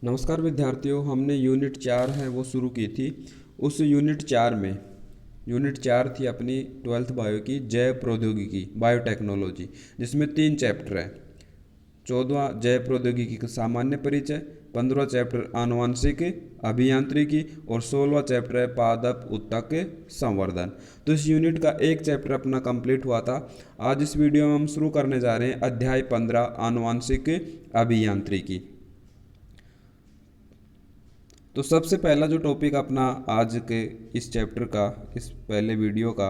नमस्कार विद्यार्थियों, हमने यूनिट 4 है वो शुरू की थी। उस यूनिट 4 थी अपनी 12th बायो की जैव प्रौद्योगिकी बायोटेक्नोलॉजी, जिसमें 3 चैप्टर हैं। 14वां जैव प्रौद्योगिकी का सामान्य परिचय, 15वां चैप्टर आनुवंशिक अभियांत्रिकी और 16वां चैप्टर है पादप उत्तक संवर्धन। तो इस यूनिट का एक चैप्टर अपना कंप्लीट हुआ था। आज इस वीडियो में हम शुरू करने जा रहे हैं अध्याय 15 आनुवंशिक अभियांत्रिकी। तो सबसे पहला जो टॉपिक अपना आज के इस चैप्टर का, इस पहले वीडियो का,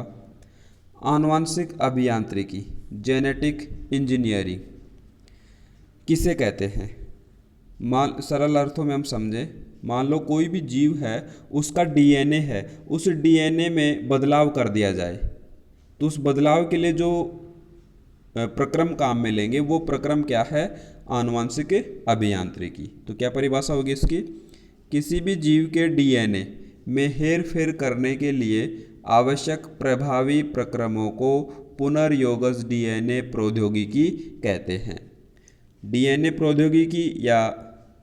आनुवंशिक अभियांत्रिकी जेनेटिक इंजीनियरिंग किसे कहते हैं। मान सरल अर्थों में हम समझें, मान लो कोई भी जीव है, उसका डीएनए है, उस डीएनए में बदलाव कर दिया जाए तो उस बदलाव के लिए जो प्रक्रम काम में लेंगे वो प्रक्रम क्या है, आनुवंशिक अभियांत्रिकी। तो क्या परिभाषा होगी इसकी, किसी भी जीव के डीएनए में हेर फेर करने के लिए आवश्यक प्रभावी प्रक्रमों को पुनर्योगज डीएनए प्रौद्योगिकी कहते हैं। डीएनए प्रौद्योगिकी या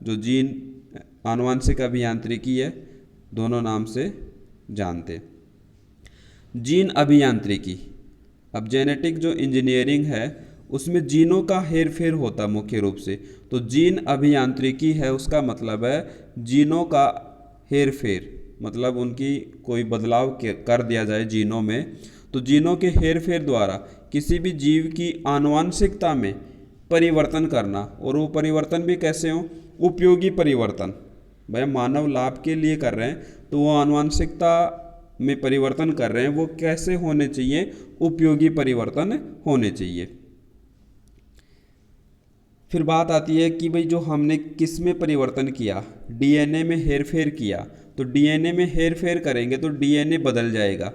जो जीन आनुवंशिक अभियांत्रिकी है, दोनों नाम से जानते। जीन अभियांत्रिकी, अब जेनेटिक जो इंजीनियरिंग है उसमें जीनों का हेर फेर होता मुख्य रूप से। तो जीन अभियांत्रिकी है, उसका मतलब है जीनों का हेर फेर, मतलब उनकी कोई बदलाव कर दिया जाए जीनों में। तो जीनों के हेर फेर द्वारा किसी भी जीव की आनुवंशिकता में परिवर्तन करना, और वो परिवर्तन भी कैसे हो, उपयोगी परिवर्तन। भाई मानव लाभ के लिए कर रहे हैं तो वो आनुवंशिकता में परिवर्तन कर रहे हैं, वो कैसे होने चाहिए, उपयोगी परिवर्तन होने चाहिए। फिर बात आती है कि भाई जो हमने किस में परिवर्तन किया, डीएनए में हेरफेर किया, तो डीएनए में हेरफेर करेंगे तो डीएनए बदल जाएगा,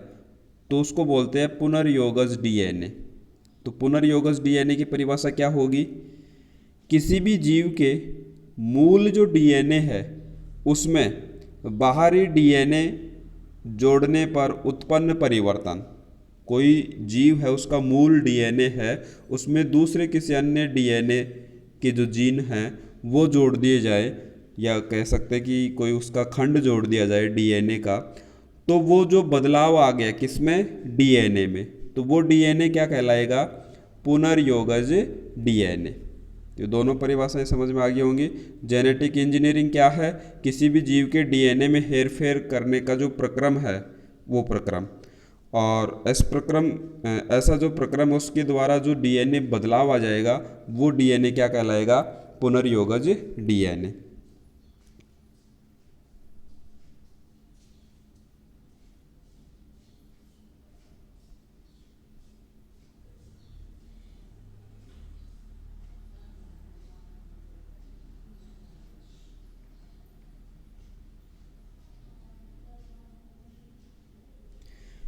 तो उसको बोलते हैं पुनर्योगज डीएनए। तो पुनर्योगज डीएनए की परिभाषा क्या होगी, किसी भी जीव के मूल जो डीएनए है उसमें बाहरी डीएनए जोड़ने पर उत्पन्न परिवर्तन। कोई जीव है, उसका मूल डीएनए है, उसमें दूसरे किसी अन्य डीएनए के जो जीन हैं वो जोड़ दिए जाए, या कह सकते हैं कि कोई उसका खंड जोड़ दिया जाए डीएनए का, तो वो जो बदलाव आ गया किसमें, डीएनए में, तो वो डीएनए क्या कहलाएगा, पुनर्योगज डीएनए। ये दोनों परिभाषाएं समझ में आ गई होंगी। जेनेटिक इंजीनियरिंग क्या है, किसी भी जीव के डीएनए में हेरफेर करने का जो प्रक्रम है वो प्रक्रम, और ऐसा जो प्रक्रम उसके द्वारा जो डीएनए बदलाव आ जाएगा वो डीएनए क्या कहलाएगा, पुनर्योगज डीएनए।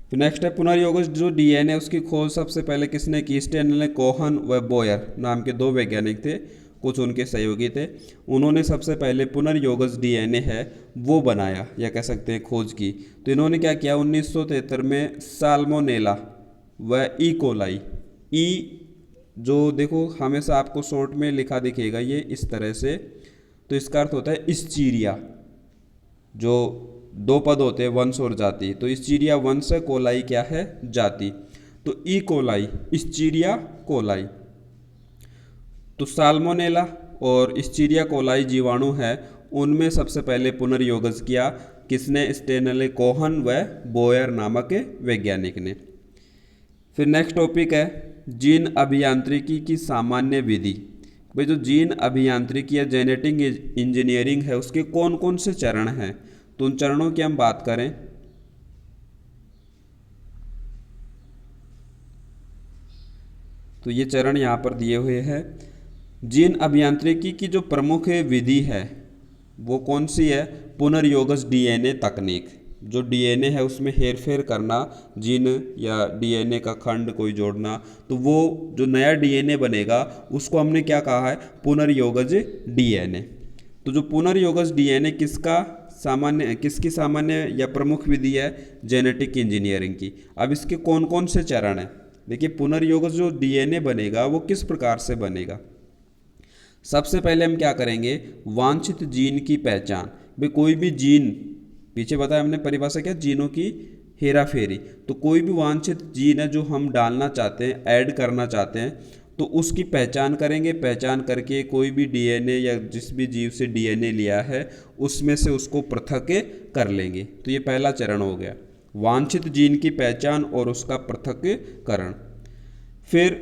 तो नेक्स्ट है पुनर्योगज जो डीएनए, उसकी खोज सबसे पहले किसने की, स्टेनले कोहन व बोयर नाम के दो वैज्ञानिक थे, कुछ उनके सहयोगी थे। उन्होंने सबसे पहले पुनर्योगज डीएनए है वो बनाया, या कह सकते हैं खोज की। तो इन्होंने क्या किया, 1973 में साल्मोनेला व ई कोलाई, ई जो देखो हमेशा आपको शॉर्ट में लिखा दिखेगा ये इस तरह से, तो इसका अर्थ होता है इस्चीरिया, जो दो पद होते हैं वंश और जाति, तो इस्चीरिया वंश है, कोलाई क्या है, जाति। तो ई कोलाई, इस्चीरिया कोलाई, तो साल्मोनेला और इस्चीरिया कोलाई जीवाणु है, उनमें सबसे पहले पुनर्योगज किया किसने, स्टेनले कोहन व बोयर नामक वैज्ञानिक ने। फिर नेक्स्ट टॉपिक है जीन अभियांत्रिकी की सामान्य विधि। भाई जो जीन अभियांत्रिकी या जेनेटिक इंजीनियरिंग है उसके कौन कौन से चरण हैं, तो उन चरणों की हम बात करें तो ये चरण यहाँ पर दिए हुए हैं। जीन अभियांत्रिकी की जो प्रमुख विधि है वो कौन सी है, पुनर्योगज डीएनए तकनीक। जो डीएनए है उसमें हेरफेर करना, जीन या डीएनए का खंड कोई जोड़ना, तो वो जो नया डीएनए बनेगा उसको हमने क्या कहा है, पुनर्योगज डीएनए। तो जो पुनर्योगज डीएनए किसकी सामान्य या प्रमुख विधि है, जेनेटिक इंजीनियरिंग की। अब इसके कौन कौन से चरण हैं, देखिए पुनर्योगज जो डीएनए बनेगा वो किस प्रकार से बनेगा। सबसे पहले हम क्या करेंगे, वांछित जीन की पहचान। भाई कोई भी जीन, पीछे बताया हमने परिभाषा क्या, जीनों की हेरा फेरी। तो कोई भी वांछित जीन है जो हम डालना चाहते हैं, ऐड करना चाहते हैं, तो उसकी पहचान करेंगे। पहचान करके कोई भी डीएनए या जिस भी जीव से डीएनए लिया है उसमें से उसको पृथक कर लेंगे। तो ये पहला चरण हो गया, वांछित जीन की पहचान और उसका पृथक्करण। फिर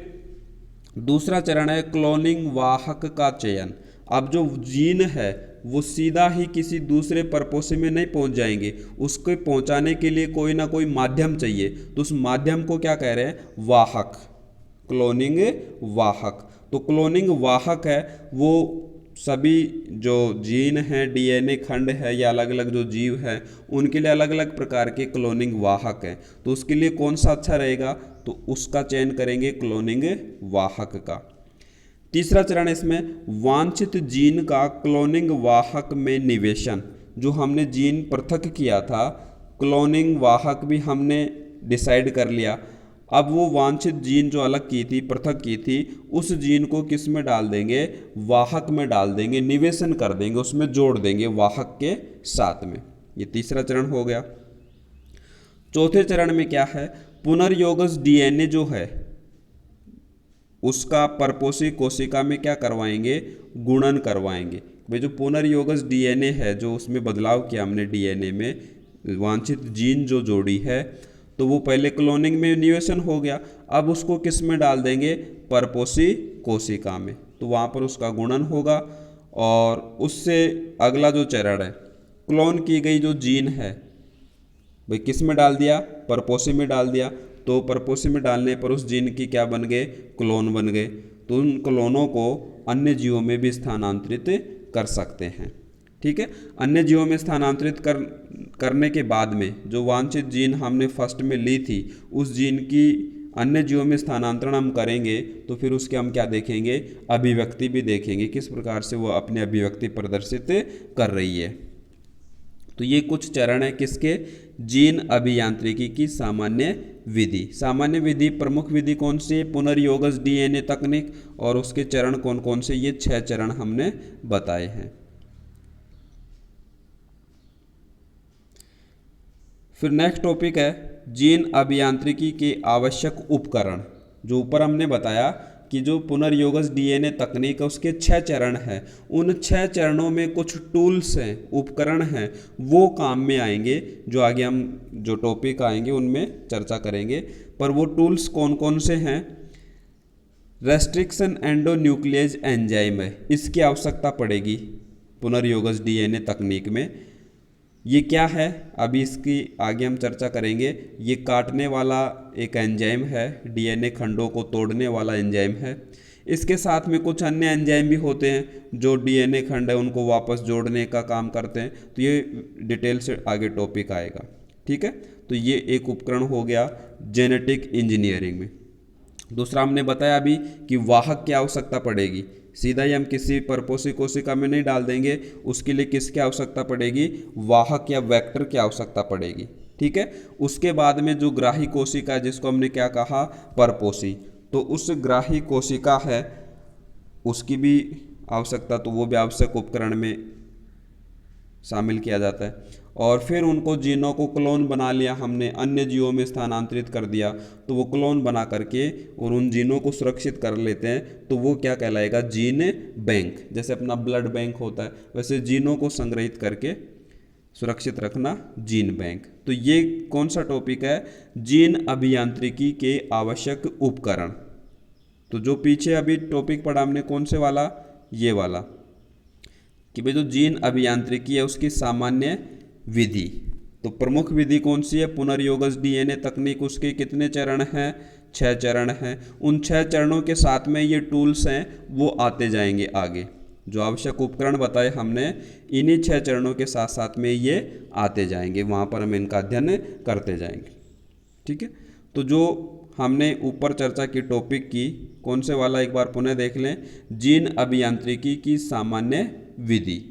दूसरा चरण है क्लोनिंग वाहक का चयन। अब जो जीन है वो सीधा ही किसी दूसरे परपोषी में नहीं पहुंच जाएंगे, उसको पहुंचाने के लिए कोई ना कोई माध्यम चाहिए। तो उस माध्यम को क्या कह रहे हैं, वाहक, क्लोनिंग वाहक। तो क्लोनिंग वाहक है वो सभी जो जीन हैं, डीएनए खंड है या अलग अलग जो जीव हैं उनके लिए अलग अलग प्रकार के क्लोनिंग वाहक हैं। तो उसके लिए कौन सा अच्छा रहेगा, तो उसका चयन करेंगे क्लोनिंग वाहक का। तीसरा चरण इसमें वांछित जीन का क्लोनिंग वाहक में निवेशन। जो हमने जीन पृथक किया था, क्लोनिंग वाहक भी हमने डिसाइड कर लिया। अब वो वांछित जीन जो अलग की थी, पृथक की थी, उस जीन को किस में डाल देंगे, वाहक में डाल देंगे, निवेशन कर देंगे, उसमें जोड़ देंगे वाहक के साथ में। ये तीसरा चरण हो गया। चौथे चरण में क्या है, पुनर्योगज डीएनए जो है उसका परपोषी कोशिका में क्या करवाएंगे, गुणन करवाएंगे। भाई जो पुनर्योगज डीएनए है, जो उसमें बदलाव किया हमने डीएनए में, वांछित जीन जो जोड़ी है, तो वो पहले क्लोनिंग में निवेशन हो गया। अब उसको किस में डाल देंगे, परपोषी कोशिका में, तो वहाँ पर उसका गुणन होगा। और उससे अगला जो चरण है, क्लोन की गई जो जीन है, भाई किस में डाल दिया, परपोषी में डाल दिया। तो परपोषी में डालने पर उस जीन की क्या बन गए, क्लोन बन गए। तो उन क्लोनों को अन्य जीवों में भी स्थानांतरित कर सकते हैं। ठीक है, अन्य जीवों में स्थानांतरित करने के बाद में जो वांछित जीन हमने फर्स्ट में ली थी, उस जीन की अन्य जीवों में स्थानांतरण हम करेंगे तो फिर उसके हम क्या देखेंगे, अभिव्यक्ति भी देखेंगे, किस प्रकार से वो अपनी अभिव्यक्ति प्रदर्शित कर रही है। तो ये कुछ चरण है किसके, जीन अभियांत्रिकी की सामान्य विधि। सामान्य विधि, प्रमुख विधि कौन सी है, पुनर्योगज डीएनए तकनीक। और उसके चरण कौन कौन से, ये 6 चरण हमने बताए हैं। फिर नेक्स्ट टॉपिक है जीन अभियांत्रिकी के आवश्यक उपकरण। जो ऊपर हमने बताया कि जो पुनर्योगज डीएनए तकनीक है उसके 6 चरण हैं, उन 6 चरणों में कुछ टूल्स हैं, उपकरण हैं, वो काम में आएंगे। जो आगे हम जो टॉपिक आएंगे उनमें चर्चा करेंगे। पर वो टूल्स कौन कौन से हैं, रेस्ट्रिक्शन एंडोन्यूक्लियेज एंजाइम है, इसकी आवश्यकता पड़ेगी पुनर्योगज डीएनए तकनीक में। ये क्या है, अभी इसकी आगे हम चर्चा करेंगे। ये काटने वाला एक एंजाइम है, डीएनए खंडों को तोड़ने वाला एंजाइम है। इसके साथ में कुछ अन्य एंजाइम भी होते हैं जो डीएनए खंड है उनको वापस जोड़ने का काम करते हैं। तो ये डिटेल से आगे टॉपिक आएगा। ठीक है, तो ये एक उपकरण हो गया जेनेटिक इंजीनियरिंग में। दूसरा हमने बताया अभी कि वाहक की आवश्यकता पड़ेगी, सीधा ही हम किसी परपोषी कोशिका में नहीं डाल देंगे, उसके लिए किसकी आवश्यकता पड़ेगी, वाहक या वेक्टर की आवश्यकता पड़ेगी। ठीक है, उसके बाद में जो ग्राही कोशिका जिसको हमने क्या कहा, परपोषी, तो उस ग्राही कोशिका है उसकी भी आवश्यकता, तो वो भी आवश्यक उपकरण में शामिल किया जाता है। और फिर उनको जीनों को क्लोन बना लिया हमने, अन्य जीवों में स्थानांतरित कर दिया, तो वो क्लोन बना करके और उन जीनों को सुरक्षित कर लेते हैं, तो वो क्या कहलाएगा, जीन बैंक। जैसे अपना ब्लड बैंक होता है वैसे जीनों को संग्रहित करके सुरक्षित रखना जीन बैंक। तो ये कौन सा टॉपिक है, जीन अभियांत्रिकी के आवश्यक उपकरण। तो जो पीछे अभी टॉपिक पढ़ा हमने कौन से वाला, ये वाला, कि भाई जो जीन अभियांत्रिकी है उसकी सामान्य विधि। तो प्रमुख विधि कौन सी है, पुनर्योगज डीएनए तकनीक। उसके कितने चरण हैं, 6 चरण हैं। उन 6 चरणों के साथ में ये टूल्स हैं वो आते जाएंगे आगे। जो आवश्यक उपकरण बताए हमने, इन्हीं 6 चरणों के साथ साथ में ये आते जाएंगे, वहाँ पर हम इनका अध्ययन करते जाएंगे। ठीक है, तो जो हमने ऊपर चर्चा की टॉपिक की, कौन से वाला एक बार पुनः देख लें, जीन अभियांत्रिकी की सामान्य विधि।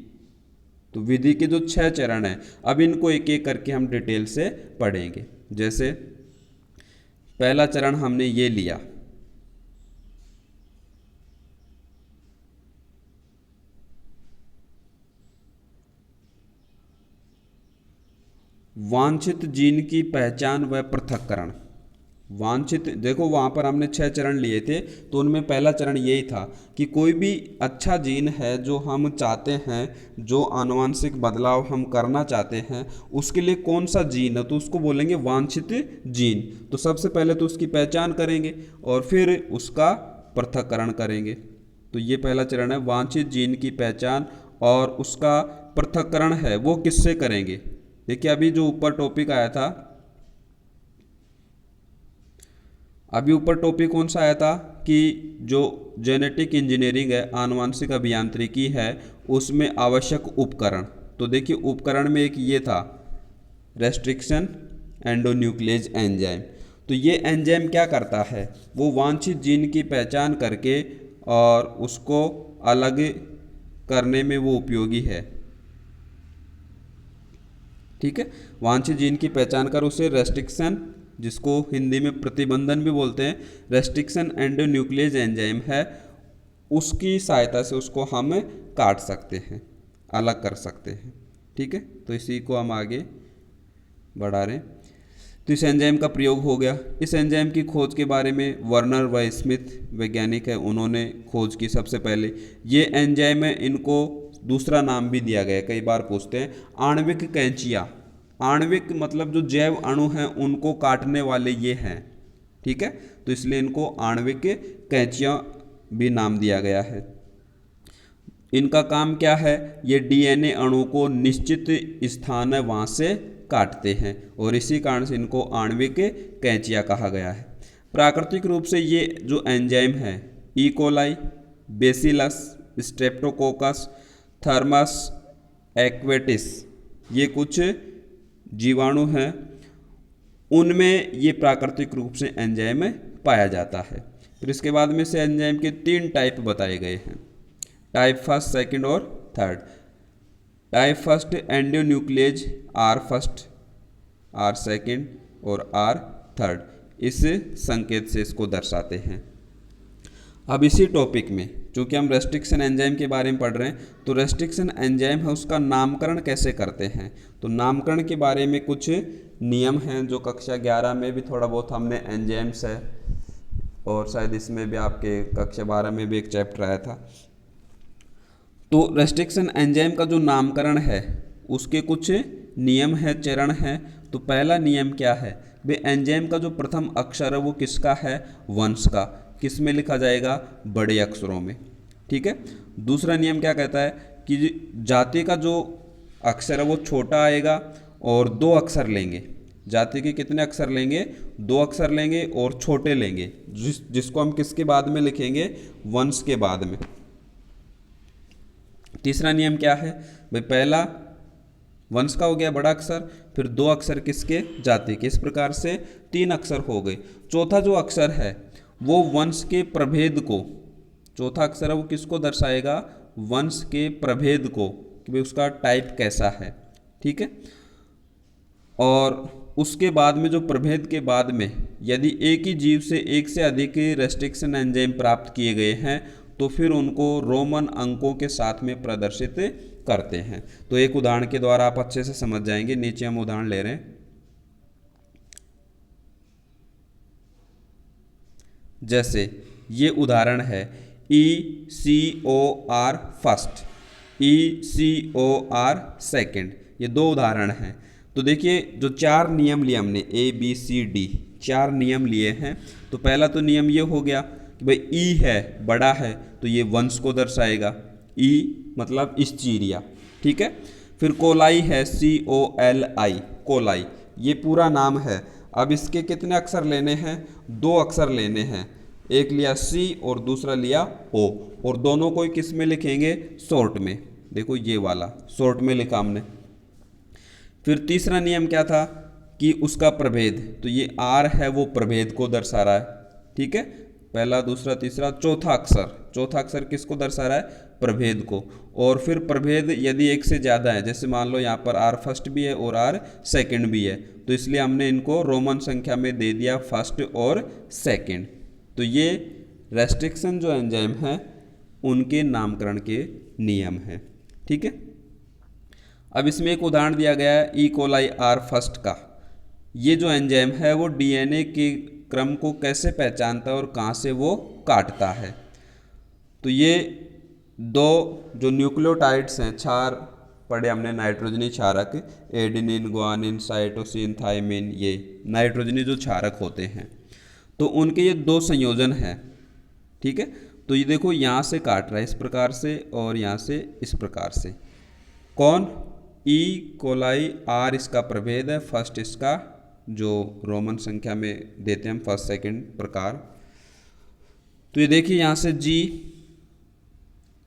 तो विधि के जो 6 चरण हैं, अब इनको एक एक करके हम डिटेल से पढ़ेंगे। जैसे पहला चरण हमने ये लिया, वांछित जीन की पहचान व पृथक्करण। वांछित, देखो वहाँ पर हमने 6 चरण लिए थे, तो उनमें पहला चरण यही था कि कोई भी अच्छा जीन है जो हम चाहते हैं, जो आनुवंशिक बदलाव हम करना चाहते हैं, उसके लिए कौन सा जीन है, तो उसको बोलेंगे वांछित जीन। तो सबसे पहले तो उसकी पहचान करेंगे और फिर उसका पृथक्करण करेंगे। तो ये पहला चरण है, वांछित जीन की पहचान और उसका पृथक्करण है वो किससे करेंगे। देखिए अभी जो ऊपर टॉपिक आया था, अभी ऊपर टॉपिक कौन सा आया था कि जो जेनेटिक इंजीनियरिंग है, आनुवंशिक अभियांत्रिकी है, उसमें आवश्यक उपकरण। तो देखिए उपकरण में एक ये था रेस्ट्रिक्शन एंडोन्यूक्लियेज एंजाइम। तो ये एंजाइम क्या करता है, वो वांछित जीन की पहचान करके और उसको अलग करने में वो उपयोगी है। ठीक है, वांछित जीन की पहचान कर उसे रेस्ट्रिक्शन, जिसको हिंदी में प्रतिबंधन भी बोलते हैं, रेस्ट्रिक्शन एंडोन्यूक्लियेज एंजाइम है, उसकी सहायता से उसको हम काट सकते हैं, अलग कर सकते हैं। ठीक है, तो इसी को हम आगे बढ़ा रहे हैं। तो इस एंजाइम का प्रयोग हो गया। इस एंजाइम की खोज के बारे में वर्नर व स्मिथ वैज्ञानिक है, उन्होंने खोज की सबसे पहले। ये एंजाइम है, इनको दूसरा नाम भी दिया गया है, कई बार पूछते हैं, आणविक कैंचिया। आणविक मतलब जो जैव अणु हैं उनको काटने वाले ये हैं। ठीक है, तो इसलिए इनको आणविक कैंचिया भी नाम दिया गया है। इनका काम क्या है, ये डीएनए अणु को निश्चित स्थान है वहाँ से काटते हैं और इसी कारण से इनको आणविक कैंचिया कहा गया है। प्राकृतिक रूप से ये जो एंजाइम है, E coli, bacillus, streptococcus, thermus aquaticus, ये कुछ जीवाणु हैं, उनमें ये प्राकृतिक रूप से एंजाइम पाया जाता है। फिर इसके बाद में से एंजाइम के 3 टाइप बताए गए हैं, टाइप फर्स्ट, सेकंड और third. Type first endonuclease R first, R second और आर थर्ड, इस संकेत से इसको दर्शाते हैं। अब इसी टॉपिक में चूँकि हम रेस्ट्रिक्शन एंजाइम के बारे में पढ़ रहे हैं, तो रेस्ट्रिक्शन एंजाइम है उसका नामकरण कैसे करते हैं। तो नामकरण के बारे में कुछ नियम हैं जो कक्षा 11 में भी थोड़ा बहुत हमने एंजाइम्स है, और शायद इसमें भी आपके कक्षा 12 में भी एक चैप्टर आया था। तो रेस्ट्रिक्शन एंजाइम का जो नामकरण है उसके कुछ नियम है, चरण हैं। तो पहला नियम क्या है, वे एंजाइम का जो प्रथम अक्षर है वो किसका है, वंश का, किस में लिखा जाएगा, बड़े अक्षरों में। ठीक है, दूसरा नियम क्या कहता है कि जाति का जो अक्षर है वो छोटा आएगा और 2 अक्षर लेंगे। जाति के कितने अक्षर लेंगे, 2 अक्षर लेंगे और छोटे लेंगे, जिसको हम किसके बाद में लिखेंगे, वंश के बाद में। तीसरा नियम क्या है भाई, पहला वंश का हो गया बड़ा अक्षर, फिर 2 अक्षर किसके, जाति के, इस प्रकार से 3 अक्षर हो गए। चौथा जो अक्षर है वो वंश के प्रभेद को, चौथा अक्षर है वो किसको दर्शाएगा, वंश के प्रभेद को, कि भाई उसका टाइप कैसा है। ठीक है, और उसके बाद में जो प्रभेद के बाद में यदि एक ही जीव से एक से अधिक रेस्ट्रिक्शन एंजाइम प्राप्त किए गए हैं तो फिर उनको रोमन अंकों के साथ में प्रदर्शित करते हैं। तो एक उदाहरण के द्वारा आप अच्छे से समझ जाएंगे। नीचे हम उदाहरण ले रहे हैं, जैसे ये उदाहरण है ECOR फर्स्ट, ECOR सेकंड, ये 2 उदाहरण हैं। तो देखिए जो 4 नियम लिए हमने, ABCD 4 नियम लिए हैं। तो पहला तो नियम ये हो गया कि भाई ई है, बड़ा है, तो ये वंश को दर्शाएगा, ई मतलब स्चीरिया। ठीक है, फिर कोलाई है, COLI, कोलाई, ये पूरा नाम है। अब इसके कितने अक्षर लेने हैं, 2 अक्षर लेने हैं, एक लिया C और दूसरा लिया O, और दोनों को किस में लिखेंगे, शॉर्ट में। देखो ये वाला शॉर्ट में लिखा हमने। फिर तीसरा नियम क्या था कि उसका प्रभेद, तो ये R है वो प्रभेद को दर्शा रहा है। ठीक है, पहला, दूसरा, तीसरा, चौथा अक्षर किसको दर्शा रहा है, प्रभेद को। और फिर प्रभेद यदि एक से ज़्यादा है, जैसे मान लो यहाँ पर R फर्स्ट भी है और R सेकंड भी है, तो इसलिए हमने इनको रोमन संख्या में दे दिया फर्स्ट और सेकंड। तो ये रेस्ट्रिक्शन जो एंजाइम है उनके नामकरण के नियम हैं। ठीक है, अब इसमें एक उदाहरण दिया गया है ई कोलाई आर फर्स्ट का। ये जो एंजाइम है वो डीएनए के क्रम को कैसे पहचानता है और कहाँ से वो काटता है। तो ये दो जो न्यूक्लियोटाइड्स हैं, क्षार पढ़े हमने नाइट्रोजनी क्षारक, एडेनिन, गुआनिन, साइटोसिन, थाइमिन, ये नाइट्रोजनी जो क्षारक होते हैं, तो उनके ये दो संयोजन हैं। ठीक है, तो ये देखो यहाँ से काट रहा है इस प्रकार से और यहाँ से इस प्रकार से। कौन? ई कोलाई आर इसका प्रभेद है, फर्स्ट इसका जो रोमन संख्या में देते हैं हम फर्स्ट सेकंड प्रकार। तो ये देखिए यहाँ से जी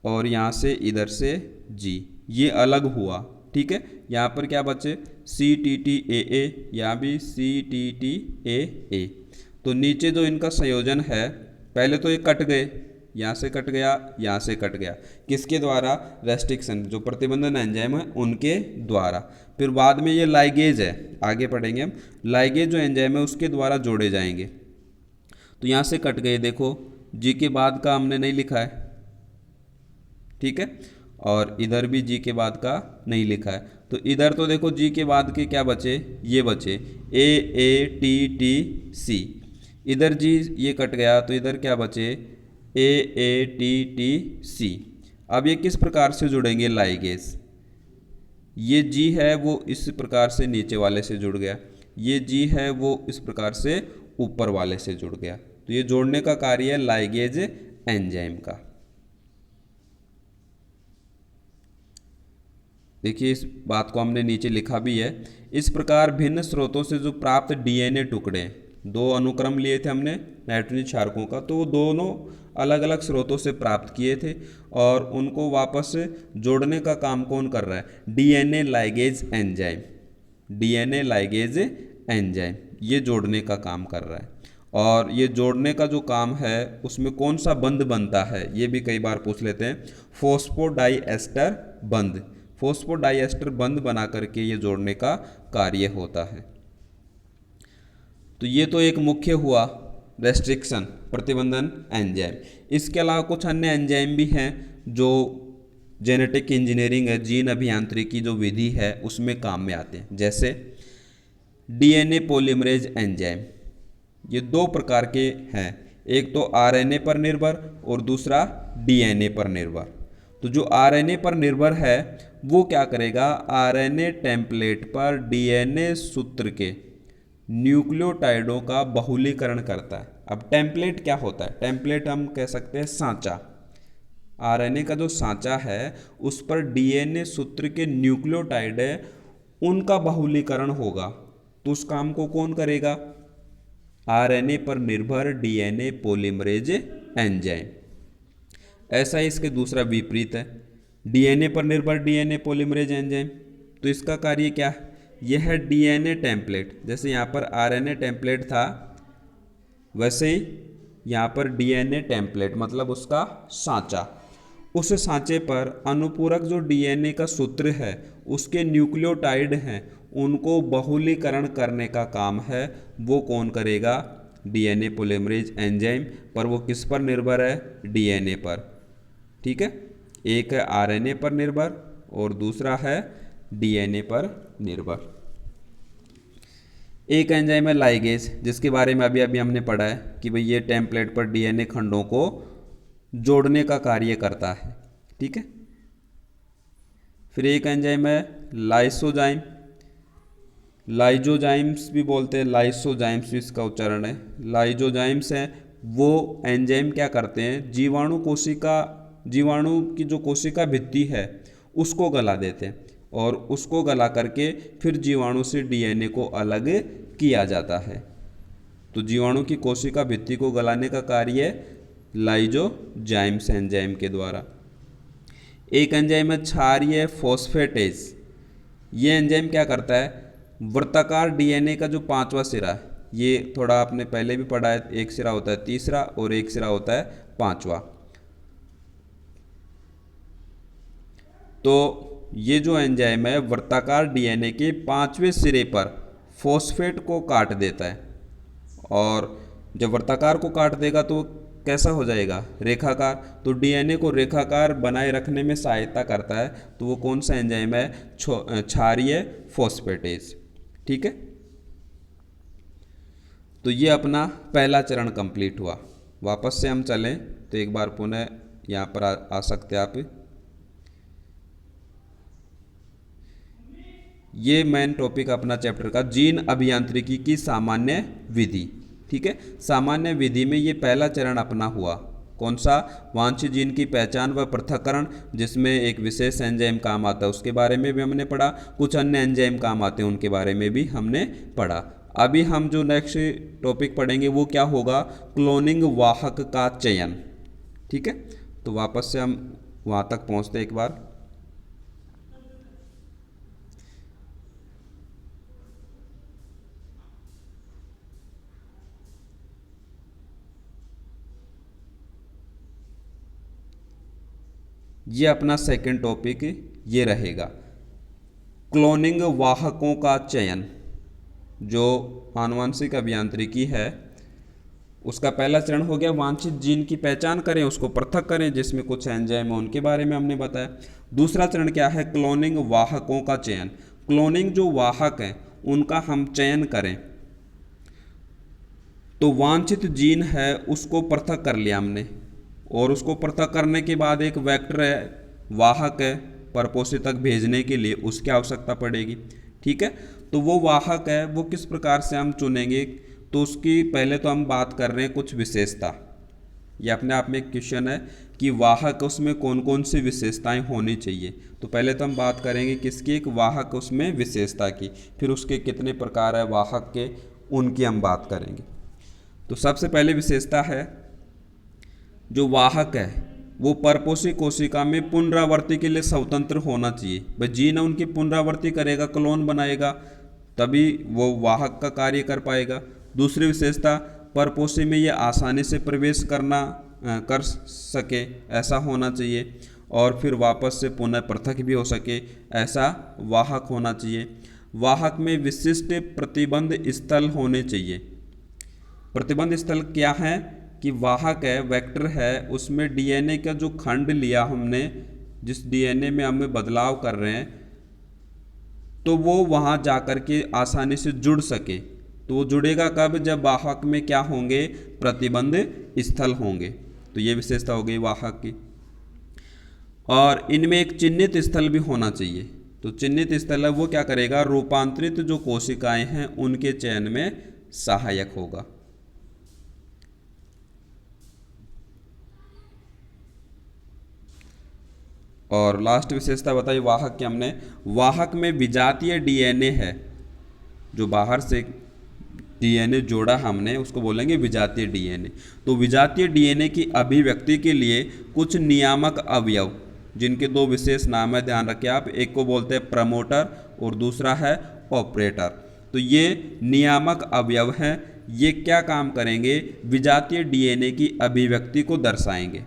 और यहाँ से इधर से जी, ये अलग हुआ। ठीक है, यहाँ पर क्या बचे? सी टी टी ए ए, यहाँ भी सी टी टी ए ए। तो नीचे जो इनका संयोजन है, पहले तो ये कट गए, यहाँ से कट गया, यहाँ से कट गया, किसके द्वारा? रेस्ट्रिक्शन, जो प्रतिबंधन एंजाइम है उनके द्वारा। फिर बाद में ये लाइगेज है, आगे पढ़ेंगे हम, लाइगेज जो एंजाइम है उसके द्वारा जोड़े जाएंगे। तो यहाँ से कट गए, देखो जी के बाद का हमने नहीं लिखा है। ठीक है, और इधर भी जी के बाद का नहीं लिखा है। तो इधर तो देखो जी के बाद के क्या बचे? ये बचे ए ए टी टी सी। इधर जी ये कट गया तो इधर क्या बचे? ए ए टी टी सी। अब ये किस प्रकार से जुड़ेंगे? लाइगेज। ये जी है वो इस प्रकार से नीचे वाले से जुड़ गया, ये जी है वो इस प्रकार से ऊपर वाले से जुड़ गया। तो ये जोड़ने का कार्य है लाइगेज एंजाइम का। देखिए इस बात को हमने नीचे लिखा भी है। इस प्रकार भिन्न स्रोतों से जो प्राप्त डीएनए टुकड़े, दो अनुक्रम लिए थे हमने नाइट्रोजन क्षारकों का, तो वो दोनों अलग अलग स्रोतों से प्राप्त किए थे और उनको वापस जोड़ने का काम कौन कर रहा है? DNA ligase enzyme. DNA ligase enzyme ये जोड़ने का काम कर रहा है। और ये जोड़ने का जो काम है उसमें कौन सा बंध बनता है, ये भी कई बार पूछ लेते हैं। फॉस्फोडाइएस्टर बंध, फॉस्फोडाइएस्टर बंध बना करके ये जोड़ने का कार्य होता है। तो ये तो एक मुख्य हुआ रेस्ट्रिक्शन, प्रतिबंधन एंजाइम। इसके अलावा कुछ अन्य एंजाइम भी हैं जो जेनेटिक इंजीनियरिंग है, जीन अभियांत्रिकी जो विधि है उसमें काम में आते हैं। जैसे डीएनए पॉलीमरेज एंजाइम, ये दो प्रकार के हैं, एक तो आरएनए पर निर्भर और दूसरा डीएनए पर निर्भर। तो जो आरएनए पर निर्भर है वो क्या करेगा? आरएनए टेम्पलेट पर डीएनए सूत्र के न्यूक्लियोटाइडों का बहुलीकरण करता है। अब टेम्पलेट क्या होता है? टेम्पलेट हम कह सकते हैं सांचा। आरएनए का जो सांचा है उस पर डीएनए सूत्र के न्यूक्लियोटाइड है, उनका बहुलीकरण होगा। तो उस काम को कौन करेगा? आरएनए पर निर्भर डीएनए पॉलीमरेज एंजाइम। ऐसा ही इसके दूसरा विपरीत है, डीएनए पर निर्भर डीएनए पॉलीमरेज एंजाइम। तो इसका कार्य क्या है? यह है डीएनए टेम्पलेट। जैसे यहाँ पर आरएनए टेम्पलेट था वैसे ही यहाँ पर डीएनए टेम्पलेट मतलब उसका सांचा, उस सांचे पर अनुपूरक जो डीएनए का सूत्र है उसके न्यूक्लियोटाइड हैं, उनको बहुलीकरण करने का काम है। वो कौन करेगा? DNA polymerase enzyme. पर वो किस पर निर्भर है? डीएनए पर। ठीक है, एक है आरएनए पर निर्भर और दूसरा है डीएनए पर निर्भर। एक एंजाइम है लाइगेज, जिसके बारे में अभी अभी हमने पढ़ा है कि भाई ये टेम्पलेट पर डीएनए खंडों को जोड़ने का कार्य करता है। ठीक है, फिर एक एंजाइम है लाइसोजाइम, लाइजोजाइम्स भी बोलते हैं, लाइसोजाइम्स भी इसका उच्चारण है। लाइजोजाइम्स हैं वो एंजाइम क्या करते हैं? जीवाणु की जो कोशिका भित्ति है उसको गला देते हैं और उसको गला करके फिर जीवाणु से डीएनए को अलग किया जाता है। तो जीवाणु की कोशिका भित्ति को गलाने का कार्य लाइजोजाइम्स एंजाइम के द्वारा। एक एंजाइम है क्षारीय फॉस्फेटेज। ये एंजाइम क्या करता है? वृत्ताकार डीएनए का जो पांचवा सिरा है, ये थोड़ा आपने पहले भी पढ़ा है, एक सिरा होता है तीसरा और एक सिरा होता है पांचवा। तो ये जो एंजाइम है वृत्ताकार डीएनए के पांचवें सिरे पर फॉस्फेट को काट देता है और जब वृत्ताकार को काट देगा तो कैसा हो जाएगा, रेखाकार। तो डीएनए को रेखाकार बनाए रखने में सहायता करता है, तो वो कौन सा एंजाइम है, क्षारीय फॉस्फेटेज। ठीक है, तो ये अपना पहला चरण कंप्लीट हुआ। वापस से हम चलें तो एक बार पुनः यहाँ पर आ सकते आप। ये मेन टॉपिक अपना चैप्टर का जीन अभियांत्रिकी की सामान्य विधि। ठीक है, सामान्य विधि में ये पहला चरण अपना हुआ। कौन सा, वांछित जीन की पहचान व पृथक्करण, जिसमें एक विशेष एंजाइम काम आता है उसके बारे में भी हमने पढ़ा, कुछ अन्य एंजाइम काम आते हैं उनके बारे में भी हमने पढ़ा। अभी हम जो नेक्स्ट टॉपिक पढ़ेंगे वो क्या होगा, क्लोनिंग वाहक का चयन। ठीक है, तो वापस से हम वहाँ तक पहुँचते एक बार। ये अपना सेकंड टॉपिक ये रहेगा, क्लोनिंग वाहकों का चयन। जो आनुवंशिक अभियांत्रिकी है उसका पहला चरण हो गया, वांछित जीन की पहचान करें, उसको पृथक करें, जिसमें कुछ एंजाइम है उनके बारे में हमने बताया। दूसरा चरण क्या है, क्लोनिंग वाहकों का चयन। क्लोनिंग जो वाहक हैं उनका हम चयन करें, तो वांछित जीन है उसको पृथक कर लिया हमने, और उसको पृथक करने के बाद एक वेक्टर है, वाहक है परपोषी तक भेजने के लिए, उसकी आवश्यकता पड़ेगी। ठीक है, तो वो वाहक है वो किस प्रकार से हम चुनेंगे, तो उसकी पहले तो हम बात कर रहे हैं कुछ विशेषता। ये अपने आप में एक क्वेश्चन है कि वाहक उसमें कौन कौन सी विशेषताएं होनी चाहिए। तो पहले तो हम बात करेंगे किसकी, एक वाहक उसमें विशेषता की, फिर उसके कितने प्रकार है वाहक के, उनकी हम बात करेंगे। तो सबसे पहले विशेषता है, जो वाहक है वो परपोषी कोशिका में पुनरावृत्ति के लिए स्वतंत्र होना चाहिए। भाई जीन उनकी पुनरावृत्ति करेगा, क्लोन बनाएगा, तभी वो वाहक का कार्य कर पाएगा। दूसरी विशेषता, परपोषी में ये आसानी से प्रवेश कर सके, ऐसा होना चाहिए, और फिर वापस से पुनः पृथक भी हो सके, ऐसा वाहक होना चाहिए। वाहक में विशिष्ट प्रतिबंध स्थल होने चाहिए। प्रतिबंध स्थल क्या है कि वाहक है, वेक्टर है, उसमें डीएनए का जो खंड लिया हमने, जिस डीएनए में हमें बदलाव कर रहे हैं, तो वो वहाँ जाकर के आसानी से जुड़ सके। तो वो जुड़ेगा कब, जब वाहक में क्या होंगे, प्रतिबंध स्थल होंगे। तो ये विशेषता हो गई वाहक की। और इनमें एक चिन्हित स्थल भी होना चाहिए। तो चिन्हित स्थल है वो क्या करेगा, रूपांतरित जो कोशिकाएं हैं उनके चयन में सहायक होगा। और लास्ट विशेषता बताई वाहक की हमने, वाहक में विजातीय डीएनए है, जो बाहर से डीएनए जोड़ा हमने उसको बोलेंगे विजातीय डीएनए। तो विजातीय डीएनए की अभिव्यक्ति के लिए कुछ नियामक अवयव, जिनके दो विशेष नाम है, ध्यान रखें आप, एक को बोलते हैं प्रमोटर और दूसरा है ऑपरेटर। तो ये नियामक अवयव हैं, ये क्या काम करेंगे, विजातीय डीएनए की अभिव्यक्ति को दर्शाएंगे।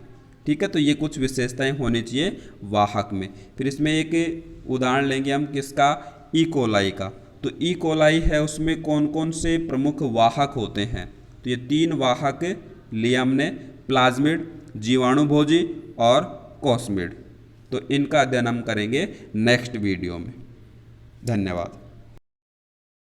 ठीक है, तो ये कुछ विशेषताएं होनी चाहिए वाहक में। फिर इसमें एक उदाहरण लेंगे हम किसका, ई कोलाई का। तो ई कोलाई है, उसमें कौन कौन से प्रमुख वाहक होते हैं, तो ये 3 वाहक लिए हमने, प्लाज्मिड, जीवाणुभोजी और कॉस्मिड। तो इनका अध्ययन हम करेंगे नेक्स्ट वीडियो में। धन्यवाद।